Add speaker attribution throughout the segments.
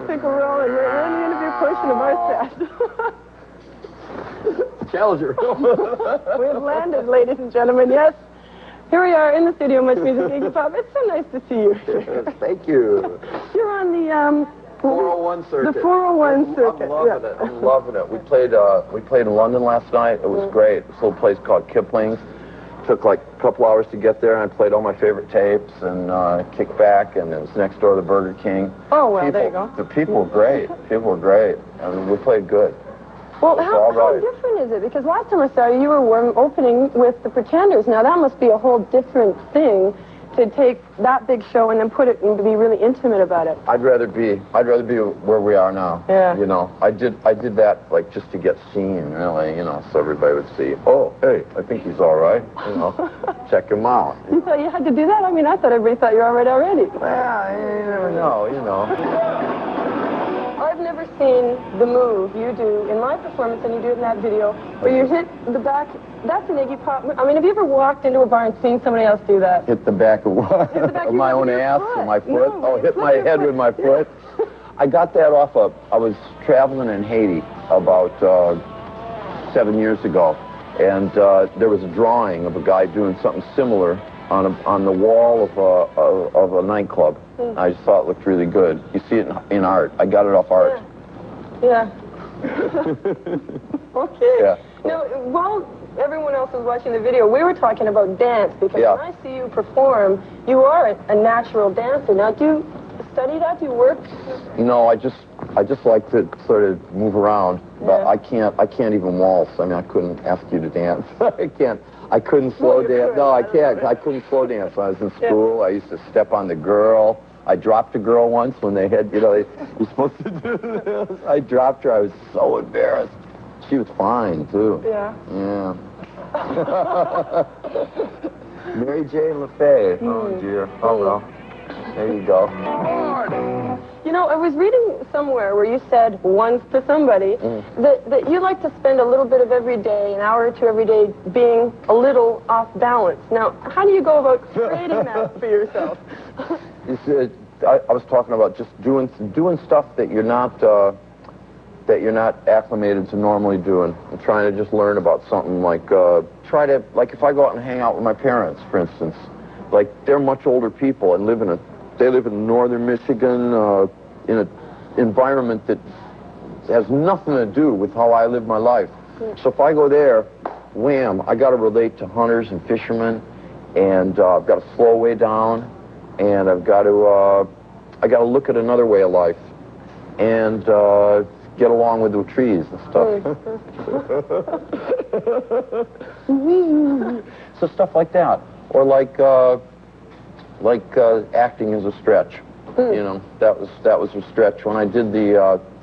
Speaker 1: think we're rolling. We're in the interview portion of our set.
Speaker 2: Challenger.
Speaker 1: We have landed, ladies and gentlemen. Yes, here we are in the studio, Much Music, Iggy Pop. It's so nice to see you.
Speaker 2: Yes, thank you.
Speaker 1: You're on the
Speaker 2: 401 circuit.
Speaker 1: The 401 circuit.
Speaker 2: I'm loving it. I'm loving it. We played in London last night. It was great. This little place called Kipling's. Took like a couple hours to get there, and I played all my favorite tapes and kicked back, and it was next door to the Burger King.
Speaker 1: Oh, well, there you go.
Speaker 2: The people were great. People were great. I mean, we played good.
Speaker 1: Well, how different is it? Because last time I saw you, you were opening with the Pretenders. Now, that must be a whole different thing to take that big show and then put it and be really intimate about it.
Speaker 2: I'd rather be where we are now.
Speaker 1: Yeah.
Speaker 2: You know, I did that like just to get seen, really, you know, so everybody would see, oh, hey, I think he's all right, you know, check him out.
Speaker 1: You thought you had to do that? I mean, I thought everybody thought you were all right already.
Speaker 2: Well, you never know, you know.
Speaker 1: I've never seen the move you do in my performance, and you do it in that video, where you hit the back. That's an Iggy Pop. I mean, have you ever walked into a bar and seen somebody else do that?
Speaker 2: Hit the back of what?
Speaker 1: Hit the back
Speaker 2: of my own ass or my foot? No, hit my head with my foot. I got that off of, I was traveling in Haiti about 7 years ago, and there was a drawing of a guy doing something similar on the wall of a nightclub. I just thought it looked really good. You see it in art. I got it off art.
Speaker 1: Yeah. Okay.
Speaker 2: Yeah.
Speaker 1: Now, while everyone else was watching the video, we were talking about dance, because when I see you perform, you are a natural dancer. Now, do you study that? Do you work?
Speaker 2: No, I just like to sort of move around, but I can't even waltz. I mean, I couldn't ask you to dance. I couldn't slow dance. No, I can't. I couldn't slow dance when I was in school. I used to step on the girl. I dropped a girl once when they had, you know, you're supposed to do this. I dropped her. I was so embarrassed. She was fine, too.
Speaker 1: Yeah.
Speaker 2: Yeah. Mary Jane LaFay. Oh, dear. Oh, well. There you go.
Speaker 1: You know, I was reading somewhere where you said once to somebody that you like to spend a little bit of every day, an hour or two every day, being a little off balance. Now, how do you go about creating that for yourself?
Speaker 2: I was talking about just doing stuff that you're not acclimated to normally doing, and trying to just learn about something like if I go out and hang out with my parents, for instance, like they're much older people and they live in northern Michigan in an environment that has nothing to do with how I live my life. So if I go there, wham, I got to relate to hunters and fishermen, and I've got to slow way down, and I got to look at another way of life, and get along with the trees and stuff. So stuff like that, or like acting is a stretch. You know, that was a stretch. When I did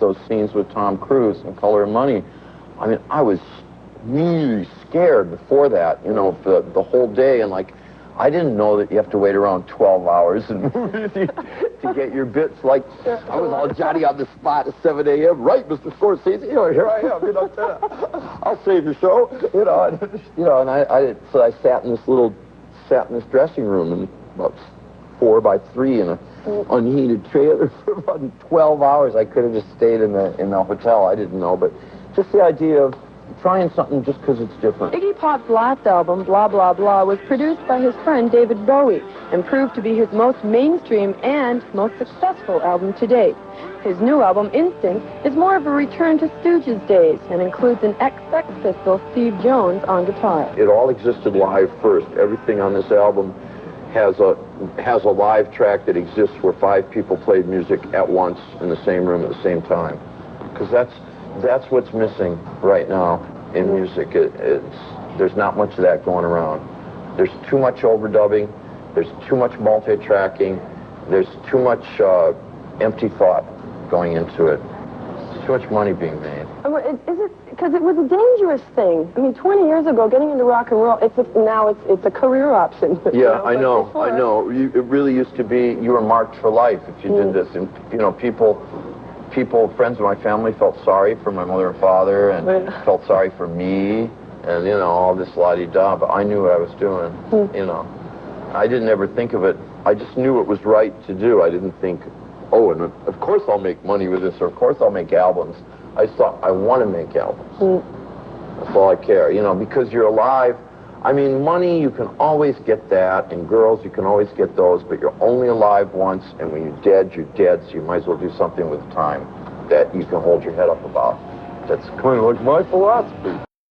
Speaker 2: those scenes with Tom Cruise in Color of Money, I mean, I was really scared before that, you know, the whole day, and like, I didn't know that you have to wait around 12 hours in movies to get your bits. Like, I was all Johnny on the spot at 7 a.m. Right, Mr. Scorsese? You know, here I am. You know, I'll save your show. You know, and so I sat in this dressing room in about 4 by 3 in an unheated trailer for about 12 hours. I could have just stayed in the hotel. I didn't know, but just the idea of trying something just because it's different.
Speaker 1: Iggy Pop's last album, Blah Blah Blah, was produced by his friend David Bowie and proved to be his most mainstream and most successful album to date. His new album, Instinct, is more of a return to Stooges days and includes an ex-Sex Pistol, Steve Jones, on guitar.
Speaker 2: It all existed live first. Everything on this album has a live track that exists where 5 people played music at once in the same room at the same time. Because that's what's missing right now in music. There's not much of that going around. There's too much overdubbing. There's too much multi-tracking. There's too much empty thought going into it. There's too much money being made.
Speaker 1: Is it because it was a dangerous thing? I mean, 20 years ago, getting into rock and roll, now it's a career option.
Speaker 2: Yeah, I know. It really used to be you were marked for life if you did this, and you know, friends of my family felt sorry for my mother and father, and felt sorry for me, and you know, all this la-di-da, but I knew what I was doing. You know, I didn't ever think of it. I just knew it was right to do. I didn't think oh, and of course I'll make money with this, or of course I'll make albums. I just thought, I want to make albums. That's all I care, you know, because you're alive. I mean, money, you can always get that, and girls, you can always get those, but you're only alive once, and when you're dead, so you might as well do something with time that you can hold your head up about. That's kind of like my philosophy.